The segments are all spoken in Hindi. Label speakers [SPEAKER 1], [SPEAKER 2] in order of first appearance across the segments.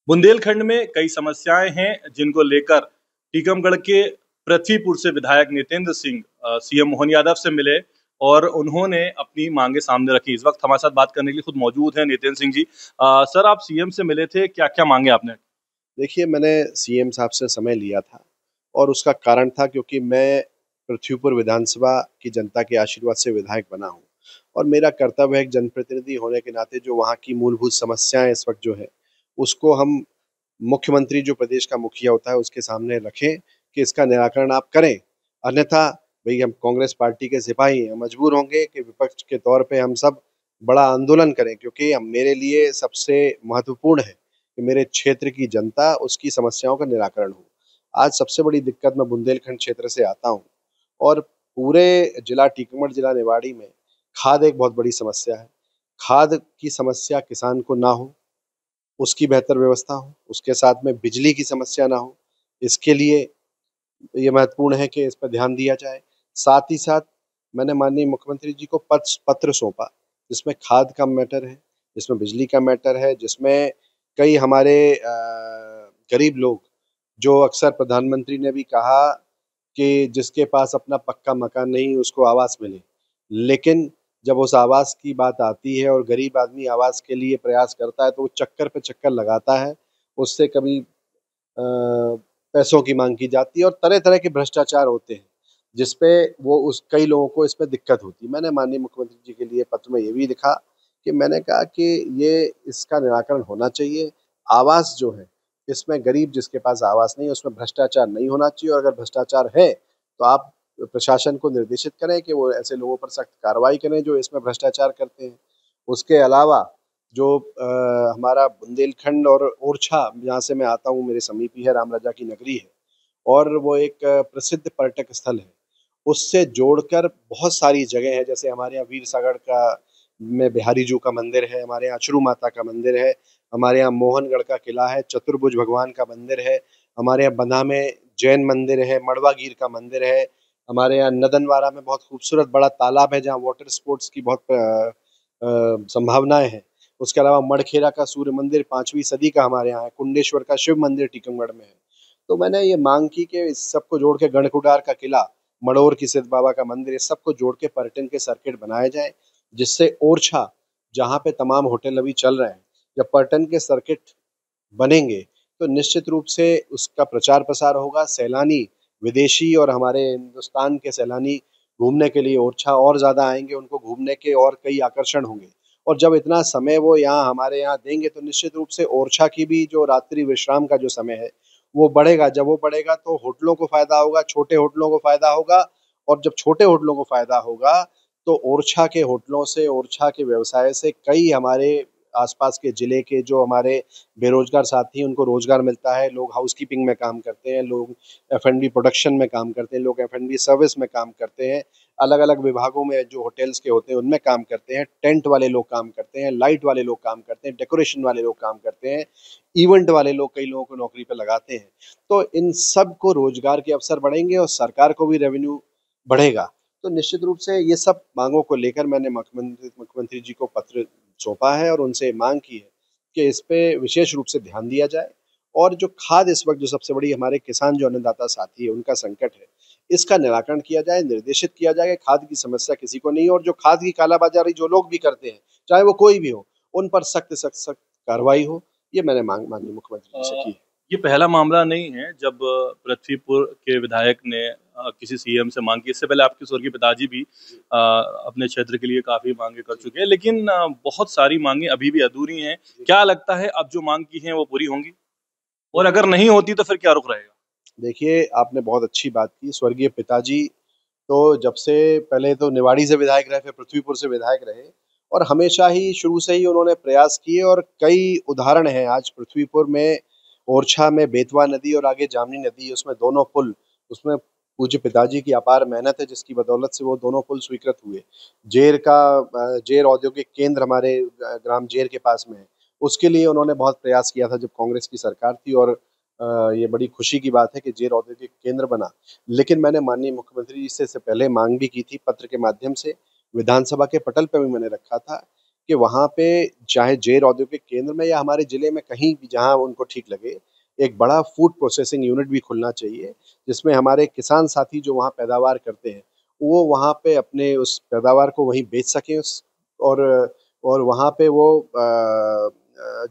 [SPEAKER 1] बुंदेलखंड में कई समस्याएं हैं जिनको लेकर टीकमगढ़ के पृथ्वीपुर से विधायक नितेंद्र सिंह सीएम मोहन यादव से मिले और उन्होंने अपनी मांगे सामने रखी। इस वक्त हमारे साथ बात करने के लिए खुद मौजूद हैं नितेंद्र सिंह जी। सर, आप सीएम से मिले थे, क्या क्या मांगे आपने?
[SPEAKER 2] देखिए, मैंने सीएम साहब से समय लिया था और उसका कारण था क्योंकि मैं पृथ्वीपुर विधानसभा की जनता के आशीर्वाद से विधायक बना हूँ और मेरा कर्तव्य है एक जनप्रतिनिधि होने के नाते जो वहाँ की मूलभूत समस्याएं इस वक्त जो है उसको हम मुख्यमंत्री जो प्रदेश का मुखिया होता है उसके सामने रखें कि इसका निराकरण आप करें। अन्यथा भाई हम कांग्रेस पार्टी के सिपाही हैं, मजबूर होंगे कि विपक्ष के तौर पे हम सब बड़ा आंदोलन करें क्योंकि हम मेरे लिए सबसे महत्वपूर्ण है कि मेरे क्षेत्र की जनता उसकी समस्याओं का निराकरण हो। आज सबसे बड़ी दिक्कत मैं बुंदेलखंड क्षेत्र से आता हूँ और पूरे जिला टीकमगढ़, जिला निवाड़ी में खाद एक बहुत बड़ी समस्या है। खाद की समस्या किसान को ना हो, उसकी बेहतर व्यवस्था हो, उसके साथ में बिजली की समस्या ना हो, इसके लिए ये महत्वपूर्ण है कि इस पर ध्यान दिया जाए। साथ ही साथ मैंने माननीय मुख्यमंत्री जी को पत्र सौंपा, जिसमें खाद का मैटर है, जिसमें बिजली का मैटर है, जिसमें कई हमारे गरीब लोग जो अक्सर प्रधानमंत्री ने भी कहा कि जिसके पास अपना पक्का मकान नहीं उसको आवास मिले। लेकिन जब उस आवास की बात आती है और गरीब आदमी आवास के लिए प्रयास करता है तो वो चक्कर पे चक्कर लगाता है। उससे कभी पैसों की माँग की जाती है और तरह-तरह के भ्रष्टाचार होते हैं, जिसपे वो उस कई लोगों को इसमें दिक्कत होती है। मैंने माननीय मुख्यमंत्री जी के लिए पत्र में ये भी लिखा कि मैंने कहा कि ये इसका निराकरण होना चाहिए। आवास जो है, इसमें गरीब जिसके पास आवास नहीं है, उसमें भ्रष्टाचार नहीं होना चाहिए और अगर भ्रष्टाचार है, तो आप प्रशासन को निर्देशित करें कि वो ऐसे लोगों पर सख्त कार्रवाई करें जो इसमें भ्रष्टाचार करते हैं। उसके अलावा जो हमारा बुंदेलखंड और ओरछा जहाँ से मैं आता हूँ मेरे समीप ही है, राम राजा की नगरी है और वो एक प्रसिद्ध पर्यटक स्थल है। उससे जोड़कर बहुत सारी जगह है जैसे हमारे यहाँ वीर सागर का में बिहारी जू का मंदिर है, हमारे यहाँ अचरू माता का मंदिर है, हमारे यहाँ मोहनगढ़ का किला है, चतुर्भुज भगवान का मंदिर है, हमारे यहाँ बंधा में जैन मंदिर है, मड़वागीर का मंदिर है, हमारे यहाँ नदनवारा में बहुत खूबसूरत बड़ा तालाब है जहाँ वाटर स्पोर्ट्स की बहुत संभावनाएं हैं। उसके अलावा मड़खेरा का सूर्य मंदिर 5वीं सदी का हमारे यहाँ है, कुंडेश्वर का शिव मंदिर टीकमगढ़ में है। तो मैंने ये मांग की कि इस सबको जोड़ के गढ़कुटार का किला, मड़ोर की सिद्ध बाबा का मंदिर, इस सबको जोड़ के पर्यटन के सर्किट बनाए जाए, जिससे ओरछा जहाँ पे तमाम होटल अभी चल रहे हैं, जब पर्यटन के सर्किट बनेंगे तो निश्चित रूप से उसका प्रचार प्रसार होगा। सैलानी विदेशी और हमारे हिंदुस्तान के सैलानी घूमने के लिए ओरछा और ज़्यादा आएंगे, उनको घूमने के और कई आकर्षण होंगे और जब इतना समय वो यहाँ हमारे यहाँ देंगे तो निश्चित रूप से ओरछा की भी जो रात्रि विश्राम का जो समय है वो बढ़ेगा। जब वो बढ़ेगा तो होटलों को फायदा होगा, छोटे होटलों को फायदा होगा और जब छोटे होटलों को फायदा होगा तो ओरछा के होटलों से, ओरछा के व्यवसाय से कई हमारे आसपास के जिले के जो हमारे बेरोजगार साथी हैं उनको रोजगार मिलता है। लोग हाउसकीपिंग में काम करते हैं, लोग एफ&बी प्रोडक्शन में काम करते हैं, लोग एफ&बी सर्विस में काम करते हैं, अलग अलग विभागों में जो होटल्स के होते हैं उनमें काम करते हैं, टेंट वाले लोग काम करते हैं, लाइट वाले लोग काम करते हैं, डेकोरेशन वाले लोग काम करते हैं, इवेंट वाले लोग कई लोगों को नौकरी पे लगाते हैं। तो इन सब को रोजगार के अवसर बढ़ेंगे और सरकार को भी रेवेन्यू बढ़ेगा। तो निश्चित रूप से ये सब मांगों को लेकर मैंने मुख्यमंत्री जी को पत्र सौंपा है और उनसे मांग की है कि इस पे विशेष रूप से ध्यान दिया जाए और जो खाद इस वक्त जो सबसे बड़ी हमारे किसान जो अन्नदाता साथी है उनका संकट है, इसका निराकरण किया जाए, निर्देशित किया जाए कि खाद की समस्या किसी को नहीं हो और जो खाद की कालाबाजारी जो लोग भी करते हैं, चाहे वो कोई भी हो, उन पर सख्त सख्त सख्त कार्रवाई हो। ये मैंने मांग माननीय मुख्यमंत्री जी से की है।
[SPEAKER 1] ये पहला मामला नहीं है जब पृथ्वीपुर के विधायक ने किसी सीएम से मांग की। इससे पहले आपके स्वर्गीय पिताजी भी अपने क्षेत्र के लिए काफी मांगे कर चुके हैं, लेकिन बहुत सारी मांगे अभी भी अधूरी हैं। क्या लगता है अब जो मांग की है वो पूरी होंगी, और अगर नहीं होती तो फिर क्या रुख रहेगा?
[SPEAKER 2] देखिए, आपने बहुत अच्छी बात की। स्वर्गीय पिताजी तो जब से पहले तो निवाड़ी से विधायक रहे, फिर पृथ्वीपुर से विधायक रहे और हमेशा ही शुरू से ही उन्होंने प्रयास किए और कई उदाहरण हैं आज पृथ्वीपुर में, ओरछा में बेतवा नदी और आगे जामनी नदी, उसमें दोनों पुल, उसमें पूज्य पिताजी की अपार मेहनत है जिसकी बदौलत से वो दोनों पुल स्वीकृत हुए। जेर औद्योगिक केंद्र हमारे ग्राम जेर के पास में है, उसके लिए उन्होंने बहुत प्रयास किया था जब कांग्रेस की सरकार थी और ये बड़ी खुशी की बात है कि जेर औद्योगिक केंद्र बना। लेकिन मैंने माननीय मुख्यमंत्री जी से इससे पहले मांग भी की थी पत्र के माध्यम से, विधानसभा के पटल पे भी मैंने रखा था कि वहाँ पे चाहे जेर औद्योगिक केंद्र में या हमारे ज़िले में कहीं भी जहाँ उनको ठीक लगे, एक बड़ा फूड प्रोसेसिंग यूनिट भी खुलना चाहिए, जिसमें हमारे किसान साथी जो वहाँ पैदावार करते हैं, वो वहाँ पे अपने उस पैदावार को वहीं बेच सकें उस और और वहाँ पे वो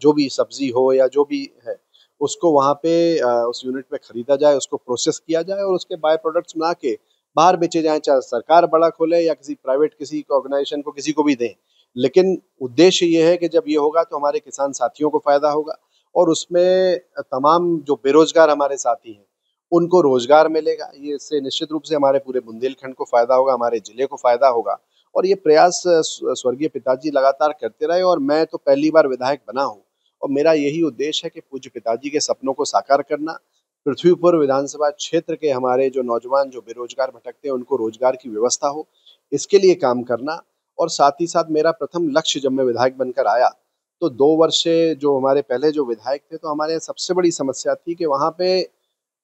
[SPEAKER 2] जो भी सब्ज़ी हो या जो भी है, उसको वहाँ पे उस यूनिट में खरीदा जाए, उसको प्रोसेस किया जाए और उसके बाय प्रोडक्ट्स बना के बाहर बेचे जाएँ, चाहे सरकार बड़ा खोले या किसी प्राइवेट किसी ऑर्गेनाइज़ेशन को किसी को भी दें। लेकिन उद्देश्य ये है कि जब ये होगा तो हमारे किसान साथियों को फ़ायदा होगा और उसमें तमाम जो बेरोज़गार हमारे साथी हैं, उनको रोज़गार मिलेगा। ये इससे निश्चित रूप से हमारे पूरे बुंदेलखंड को फ़ायदा होगा, हमारे ज़िले को फ़ायदा होगा और ये प्रयास स्वर्गीय पिताजी लगातार करते रहे और मैं तो पहली बार विधायक बना हूँ और मेरा यही उद्देश्य है कि पूज्य पिताजी के सपनों को साकार करना, पृथ्वीपुर विधानसभा क्षेत्र के हमारे जो नौजवान जो बेरोज़गार भटकते हैं, उनको रोज़गार की व्यवस्था हो, इसके लिए काम करना और साथ ही साथ मेरा प्रथम लक्ष्य जब मैं विधायक बनकर आया, तो 2 वर्ष से जो हमारे पहले जो विधायक थे, तो हमारे यहाँ सबसे बड़ी समस्या थी कि वहाँ पे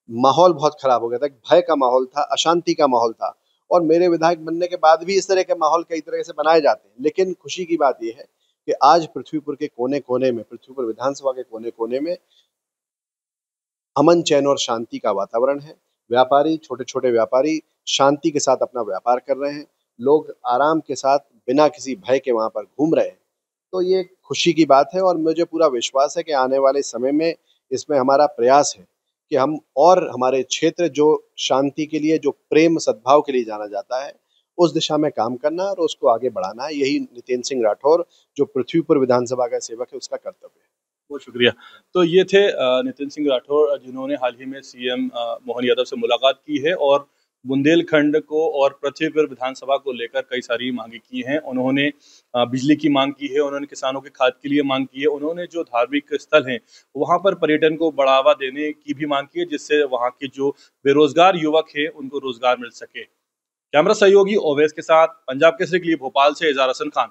[SPEAKER 2] माहौल बहुत खराब हो गया था, एक भय का माहौल था, अशांति का माहौल था और मेरे विधायक बनने के बाद भी इस तरह के माहौल कई तरह से बनाए जाते हैं। लेकिन खुशी की बात ये है कि आज पृथ्वीपुर के कोने-कोने में, पृथ्वीपुर विधानसभा के कोने-कोने में अमन, चैन और शांति का वातावरण है। व्यापारी, छोटे-छोटे व्यापारी शांति के साथ अपना व्यापार कर रहे हैं। लोग आराम के साथ बिना किसी भय के वहाँ पर घूम रहे हैं। तो ये खुशी की बात है और मुझे पूरा विश्वास है कि आने वाले समय में इसमें हमारा प्रयास है कि हम और हमारे क्षेत्र जो शांति के लिए, जो प्रेम सद्भाव के लिए जाना जाता है, उस दिशा में काम करना और उसको आगे बढ़ाना है। यही नितिन सिंह राठौर जो पृथ्वीपुर विधानसभा का सेवक है, उसका कर्तव्य है।
[SPEAKER 1] बहुत शुक्रिया। तो ये थे नितिन सिंह राठौर, जिन्होंने हाल ही में सीएम मोहन यादव से मुलाकात की है और बुंदेलखंड को और पृथ्वीपुर विधानसभा को लेकर कई सारी मांगे की हैं। उन्होंने बिजली की मांग की है, उन्होंने किसानों के खाद के लिए मांग की है, उन्होंने जो धार्मिक स्थल हैं वहाँ पर पर्यटन को बढ़ावा देने की भी मांग की है, जिससे वहाँ के जो बेरोजगार युवक हैं उनको रोजगार मिल सके। कैमरा सहयोगी ओवैस के साथ पंजाब केसरी के लिए भोपाल से एजाज हसन खान।